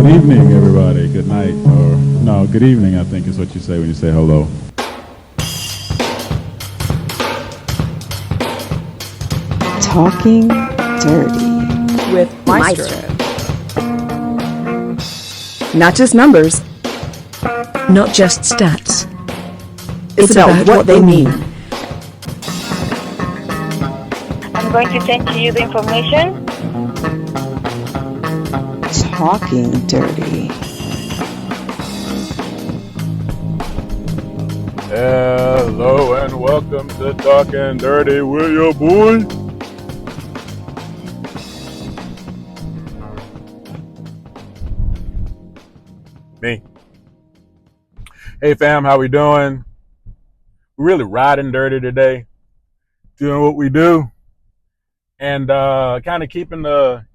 Good evening, everybody. Good night, or no, good evening, I think is what you say when you say hello. Talking Dirty with Maestro. Not just numbers, not just stats. it's about what they mean. I'm going to send to you the information. Talking Dirty. Hello and welcome to Talkin Dirty with your boy. Me. Hey fam, how we doing? We're really riding dirty today, doing what we do, and kind of keeping the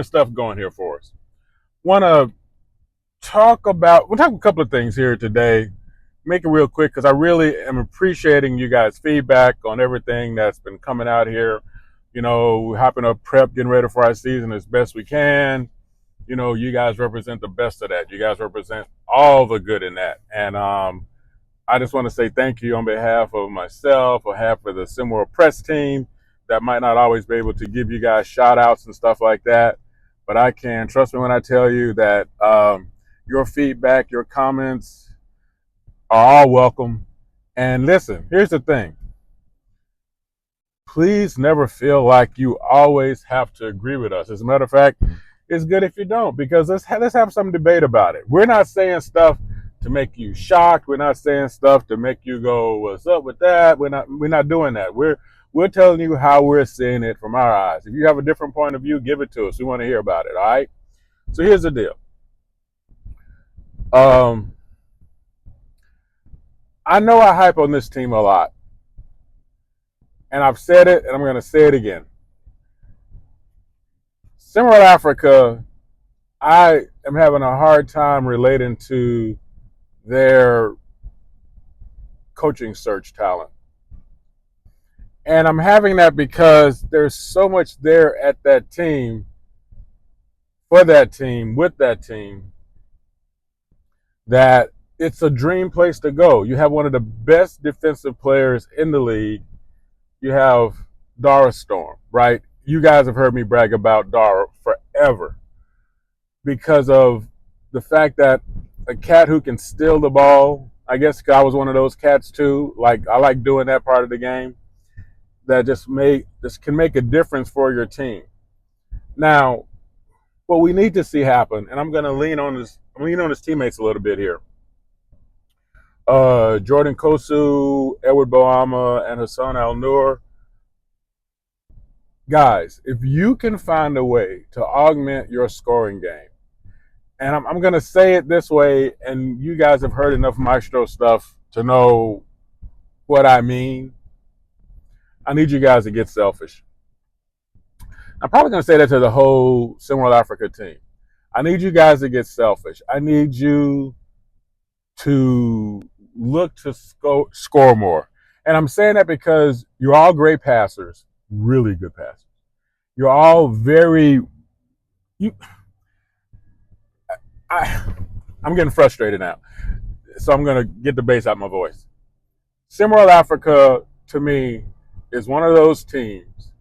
stuff going here for us. We'll talk a couple of things here today. Make it real quick because I really am appreciating you guys' feedback on everything that's been coming out here. You know, hopping up prep, getting ready for our season as best we can. You know, you guys represent the best of that. You guys represent all the good in that. And I just want to say thank you on behalf of myself, on behalf of the SimWorld press team that might not always be able to give you guys shout outs and stuff like that. But I can. Trust me when I tell you that your feedback, your comments are all welcome. And listen, here's the thing. Please never feel like you always have to agree with us. As a matter of fact, it's good if you don't, because let's have some debate about it. We're not saying stuff to make you shocked. We're not saying stuff to make you go, what's up with that? We're not doing that. We're telling you how we're seeing it from our eyes. If you have a different point of view, give it to us. We want to hear about it, all right? So here's the deal. I know I hype on this team a lot. And I've said it, and I'm going to say it again. SimWorld Africa, I am having a hard time relating to their coaching search talent. And I'm having that because there's so much there at that team, for that team, with that team, that it's a dream place to go. You have one of the best defensive players in the league. You have Dara Storm, right? You guys have heard me brag about Dara forever because of the fact that a cat who can steal the ball, I guess I was one of those cats too. Like, I like doing that part of the game. That just can make a difference for your team. Now, what we need to see happen, and I'm going to lean on his teammates a little bit here. Jordan Kosu, Edward Boama, and Hassan Al-Nur. Guys, if you can find a way to augment your scoring game, and I'm going to say it this way, and you guys have heard enough Maestro stuff to know what I mean. I need you guys to get selfish. I'm probably going to say that to the whole SimWorld Africa team. I need you guys to get selfish. I need you to look to score more. And I'm saying that because you're all great passers, really good passers. You're all I'm getting frustrated now. So I'm going to get the bass out of my voice. SimWorld Africa, to me, is one of those teams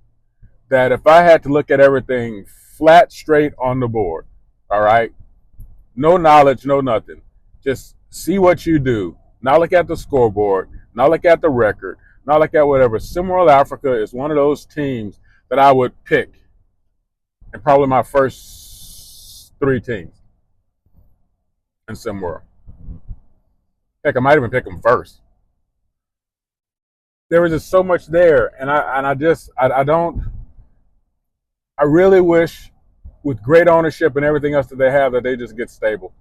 that if I had to look at everything flat, straight on the board, all right, no knowledge, no nothing, just see what you do, not look at the scoreboard, not look at the record, not look at whatever. SimWorld Africa is one of those teams that I would pick in probably my first 3 teams in SimWorld. Heck, I might even pick them first. There was just so much there, and I really wish, with great ownership and everything else that they have, that they just get stable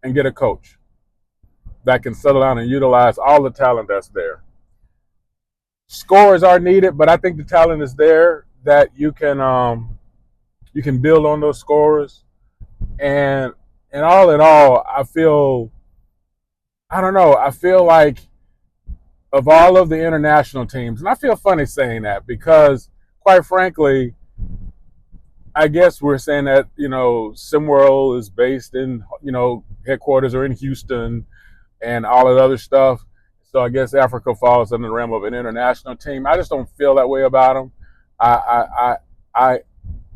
and get a coach that can settle down and utilize all the talent that's there. Scores are needed, but I think the talent is there that you can build on those scores. And all in all, I feel like of all of the international teams, and I feel funny saying that because, quite frankly, I guess we're saying that, SimWorld is based in, headquarters are in Houston and all of the other stuff. So I guess Africa falls under the realm of an international team. I just don't feel that way about them. I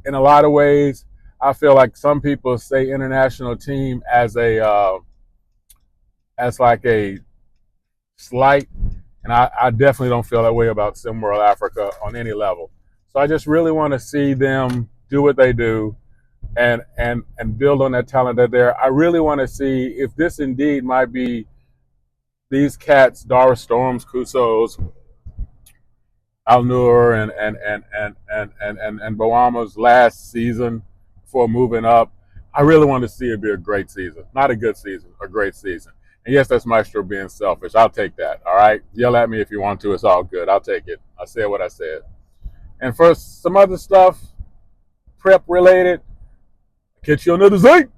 in a lot of ways, I feel like some people say international team as as like a slight, and I definitely don't feel that way about SimWorld Africa on any level. So I just really want to see them do what they do and build on that talent that there. I really want to see if this indeed might be these cats, Dara Storms, Kusos, Al Noor, and Boama's last season before moving up. I really want to see it be a great season. Not a good season, a great season. And yes, that's Maestro being selfish. I'll take that. All right. Yell at me if you want to. It's all good. I'll take it. I said what I said. And for some other stuff, prep related, catch you on the other side.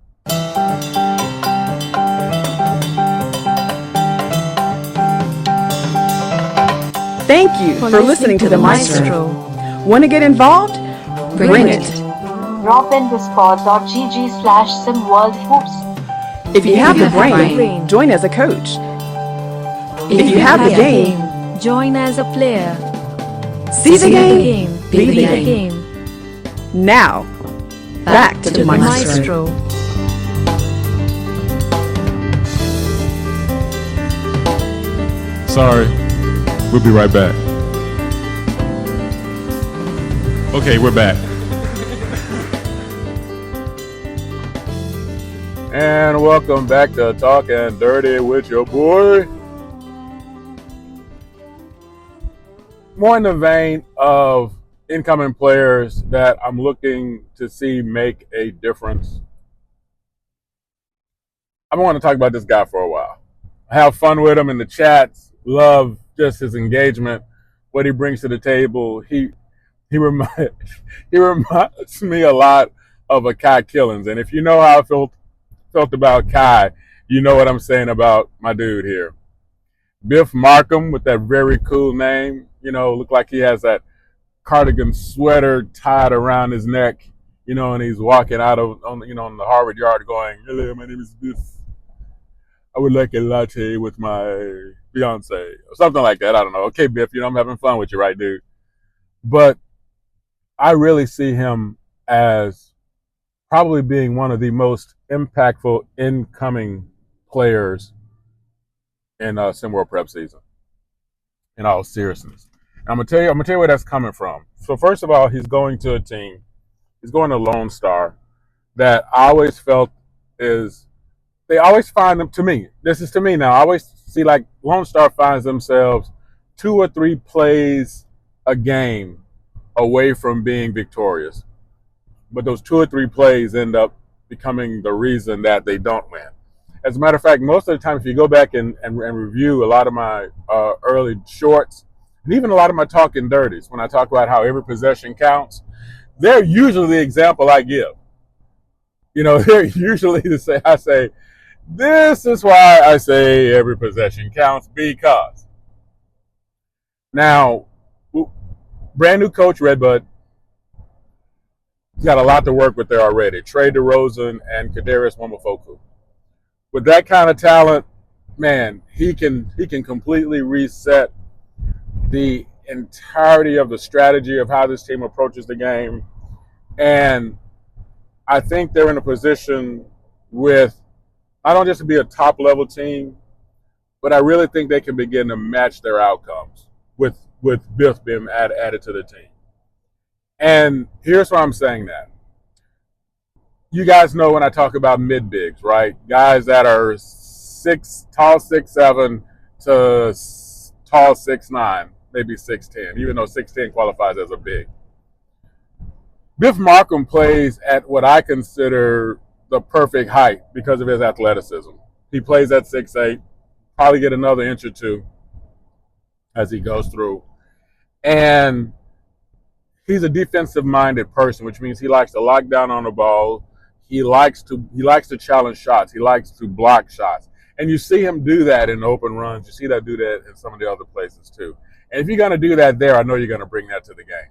Thank you for listening to the Maestro. Want to get involved? Bring it. Drop in discord.gg/SimWorld Hoops. If you have the brain, join as a coach. If you have the game, join as a player. see the game, be the game. Now, back to the Maestro. Sorry. We'll be right back. Okay, we're back. And welcome back to Talkin Durty with your boy. More in the vein of incoming players that I'm looking to see make a difference. I've been wanting to talk about this guy for a while. I have fun with him in the chats. Love just his engagement, what he brings to the table. He reminds me a lot of a Kai Killens. And if you know how I felt about Kai, you know what I'm saying about my dude here. Biff Marcum with that very cool name. Look like he has that cardigan sweater tied around his neck, and he's walking out on the Harvard yard going, "Hello, my name is Biff. I would like a latte with my fiance," or something like that. I don't know. Okay, Biff, I'm having fun with you, right, dude? But I really see him as probably being one of the most impactful incoming players in SimWorld Prep season. In all seriousness, and I'm gonna tell you where that's coming from. So first of all, he's going to a team. He's going to Lone Star that I always felt is. They always find them, to me, this is to me now, I always see like Lone Star finds themselves 2 or 3 plays a game away from being victorious. But those 2 or 3 plays end up becoming the reason that they don't win. As a matter of fact, most of the time, if you go back and review a lot of my early shorts, and even a lot of my talking dirties, when I talk about how every possession counts, they're usually the example I give. They're usually I say, this is why I say every possession counts, because. Now, brand new coach, Redbud, he's got a lot to work with there already. Trey DeRozan and Kadarius Momofoku. With that kind of talent, man, he can completely reset the entirety of the strategy of how this team approaches the game. And I think they're in a position with not only just to be a top-level team, but I really think they can begin to match their outcomes with Biff being added to the team. And here's why I'm saying that. You guys know when I talk about mid-bigs, right? Guys that are tall 6'7" to tall 6'9", maybe 6'10", even though 6'10" qualifies as a big. Biff Marcum plays at what I consider the perfect height because of his athleticism. He plays at 6'8", probably get another inch or two as he goes through. And he's a defensive-minded person, which means he likes to lock down on the ball. He likes to challenge shots. He likes to block shots. And you see him do that in open runs. You see that do that in some of the other places too. And if you're going to do that there, I know you're going to bring that to the game.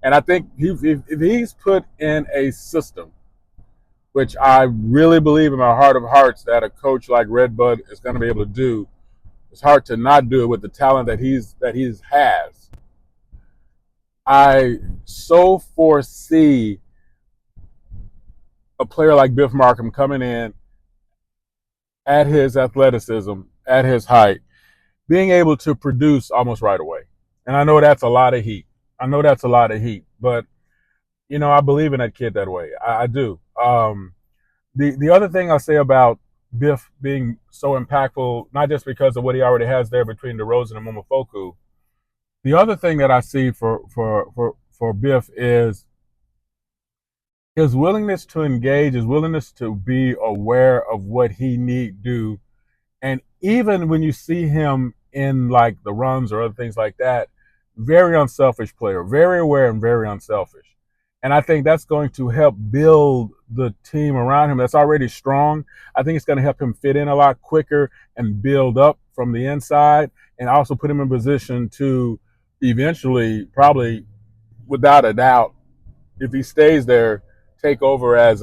And I think if he's put in a system, which I really believe in my heart of hearts that a coach like Red Bud is going to be able to do, it's hard to not do it with the talent that he has. I so foresee a player like Biff Marcum coming in at his athleticism, at his height, being able to produce almost right away. And I know that's a lot of heat. But I believe in that kid that way. I do. The other thing I'll say about Biff being so impactful, not just because of what he already has there between DeRozan and Momofoku, the other thing that I see for Biff is his willingness to engage, his willingness to be aware of what he need do. And even when you see him in like the runs or other things like that, very unselfish player, very aware and very unselfish. And I think that's going to help build the team around him that's already strong. I think it's going to help him fit in a lot quicker and build up from the inside, and also put him in position to eventually, probably without a doubt, if he stays there, take over as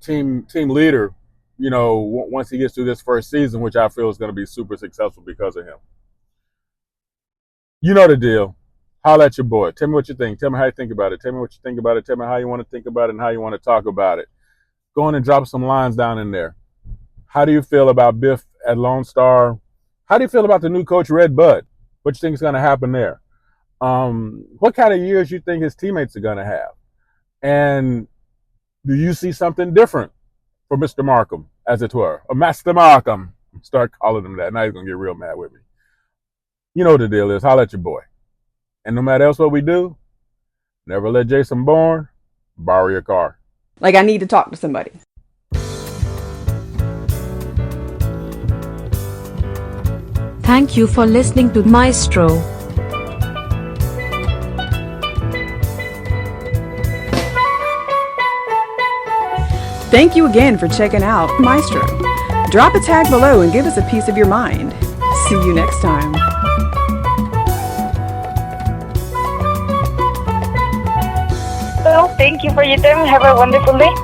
team leader, once he gets through this first season, which I feel is going to be super successful because of him. You know the deal. Holla at your boy. Tell me what you think. Tell me how you think about it. Tell me what you think about it. Tell me how you want to think about it and how you want to talk about it. Go on and drop some lines down in there. How do you feel about Biff at Lone Star? How do you feel about the new coach, Red Bud? What you think is going to happen there? What kind of years you think his teammates are going to have? And do you see something different for Mr. Marcum, as it were? Or Master Marcum. Start calling him that. Now he's going to get real mad with me. You know what the deal is. Holla at your boy. And no matter else what we do, never let Jason Bourne borrow your car. Like, I need to talk to somebody. Thank you for listening to Maestro. Thank you again for checking out Maestro. Drop a tag below and give us a piece of your mind. See you next time. Well, thank you for your time. Have a wonderful day.